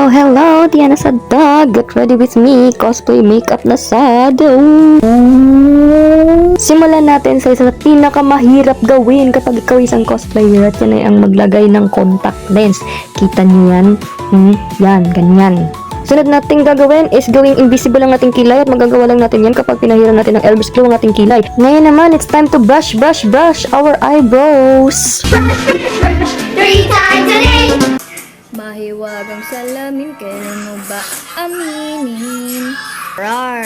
Hello! Diana sa dog! Get ready with me! Cosplay makeup na sad! Simulan natin sa isa sa pinakamahirap gawin kapag ikaw isang cosplayer at yan ay ang maglagay ng contact lens. Kita niyo yan? Yan, ganyan. Sunod natin gagawin is gawing invisible ang ating kilay at magagawa lang natin yan kapag pinahiran natin ng Elvis glue ang ating kilay. Ngayon naman, it's time to brush our eyebrows! 3 times a day. Mahiwagang salamin, kailan mo ba aminin? Rar!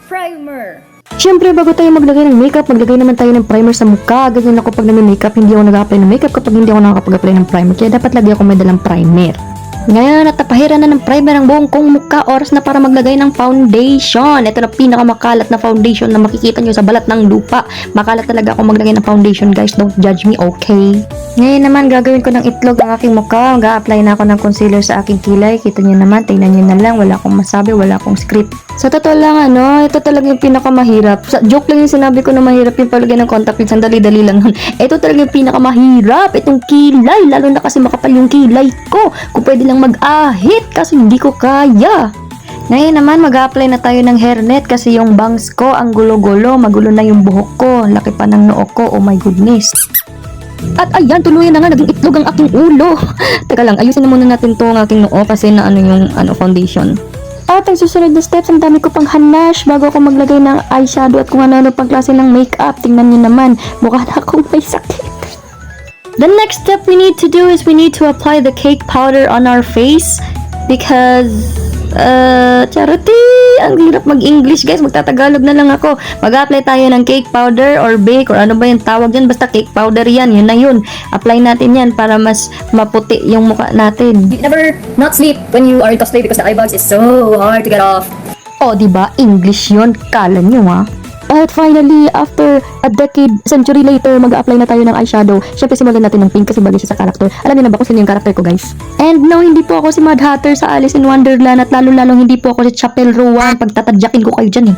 Primer! Siyempre, bago tayo maglagay ng makeup, maglagay naman tayo ng primer sa mukha. Ganyan ako pag nag-makeup, hindi ako nag-apply ng makeup kapag hindi ako nakakapag-apply ng primer. Kaya dapat lagi ako may dalang primer. Ngayon, at napahiran na ng primer ang buong kong mukha, oras na para maglagay ng foundation. Ito na pinakamakalat na foundation na makikita nyo sa balat ng lupa. Makalat talaga ako maglagay ng foundation, guys. Don't judge me, okay? Ngayon naman, gagawin ko ng itlog ang aking mukha. Mag-a-apply na ako ng concealer sa aking kilay. Kita nyo naman, tingnan nyo na lang. Wala akong masabi, wala akong script. Sa totoo lang, ito talaga yung pinakamahirap. Joke lang yung sinabi ko na mahirap yung palagay ng contact lens. Ang dali-dali lang nun. Ito talaga yung pinakamahirap. Itong kilay, lalo na kasi makapal yung kilay ko. Kung pwede lang mag-ahit kasi hindi ko kaya. Ngayon naman, mag-a-apply na tayo ng hairnet kasi yung bangs ko ang gulo-gulo. Magulo na yung buhok ko. Laki pa ng noo ko. Oh my goodness. At ayan, tuluyan na nga, naging itlog ang aking ulo. Teka lang, ayusin na muna natin to ang aking noo kasi na yung foundation. At ang susunod na steps, ang dami ko pang hanash bago ako maglagay ng eyeshadow at kung ano pang klase ng makeup. Tingnan nyo naman, mukha na akong may sakit. The next step we need to do is we need to apply the cake powder on our face because charity, ang hirap mag-English guys, magtatagalog na lang ako. Mag-apply tayo ng cake powder or bake or ano ba yung tawag dyan, basta cake powder yan, yun na yun. Apply natin yan para mas maputi yung mukha natin. You never not sleep when you are in cosplay because the eye bags is so hard to get off. O, diba? English yun. Kala nyo, ha? At finally, after a decade, century later, mag-a-apply na tayo ng eyeshadow. Siyempre, simulan natin ng pink kasi bagay siya sa character. Alam niyo na ba kung sino yung character ko, guys? And no, hindi po ako si Mad Hatter sa Alice in Wonderland at lalo-lalong hindi po ako si Chapel Rowan. Pagtatadyakin ko kayo dyan, eh.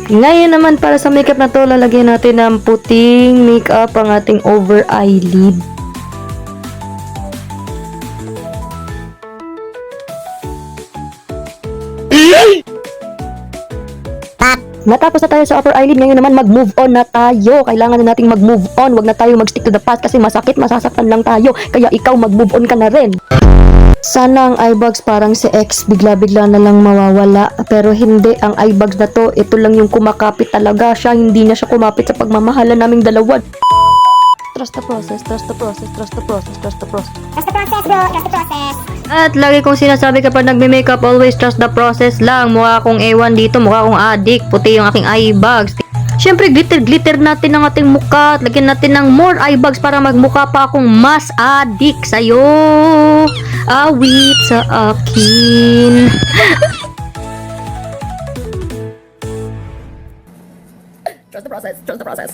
Ngayon naman, para sa makeup na to, lalagyan natin ng puting makeup ang ating over eyelid. Natapos na tayo sa upper eyelid, ngayon naman mag-move on na tayo. Kailangan na nating mag-move on. Huwag na tayo mag-stick to the past kasi masakit, masasaktan lang tayo. Kaya ikaw mag-move on ka na rin. Sana ang eye bags parang si X, bigla-bigla na lang mawawala. Pero hindi, ang eye bags na to, ito lang yung kumakapit talaga siya. Hindi na siya kumapit sa pagmamahalan naming dalawa. Trust the process, trust the process, trust the process, trust the process. Trust the process, bro. Trust the process. At lagi kong sinasabi kapag nagme-makeup, always trust the process lang. Mukha akong ewan dito, mukha akong addict. Puti yung aking eye bags. Siyempre, glitter natin ang ating mukha. At lagyan natin ng more eye bags para magmukha pa akong mas addict sa'yo. Awit sa akin. Trust the process, trust the process.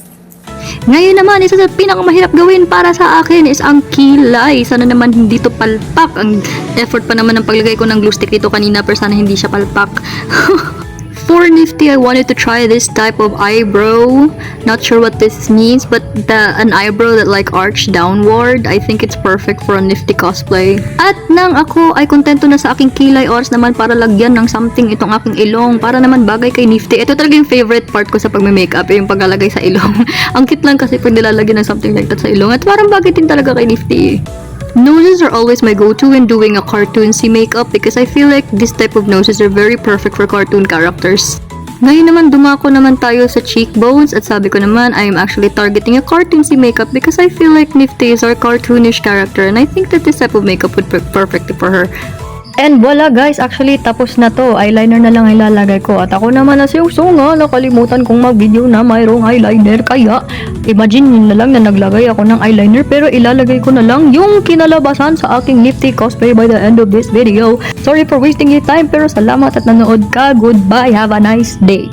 Ngayon naman, isa sa pinakamahirap gawin para sa akin is ang kilay. Sana naman hindi to palpak. Ang effort pa naman ng paglagay ko ng glue stick dito kanina, pero sana hindi siya palpak. For Nifty, I wanted to try this type of eyebrow. Not sure what this means, but an eyebrow that like arch downward. I think it's perfect for a Nifty cosplay. At nang ako ay kontento na sa aking kilay, oras naman para lagyan ng something itong aking ilong. Para naman bagay kay Nifty. Ito talaga yung favorite part ko sa pagme-makeup, yung paglalagay sa ilong. Ang cute lang kasi pag nilalagyan ng something like that sa ilong. At parang bagay din talaga kay Nifty. Noses are always my go-to when doing a cartoonsy makeup because I feel like this type of noses are very perfect for cartoon characters. Ngayon naman, dumako naman tayo sa cheekbones at sabi ko naman, I am actually targeting a cartoonsy makeup because I feel like Nifty is our cartoonish character and I think that this type of makeup would work perfectly for her. And wala guys, actually tapos na to. Eyeliner na lang ilalagay ko. At ako naman na nga, nakalimutan kong mag-video na mayroong eyeliner. Kaya, imagine nyo na lang na naglagay ako ng eyeliner. Pero ilalagay ko na lang yung kinalabasan sa aking Nifty cosplay by the end of this video. Sorry for wasting your time, pero salamat at nanood ka. Goodbye, have a nice day.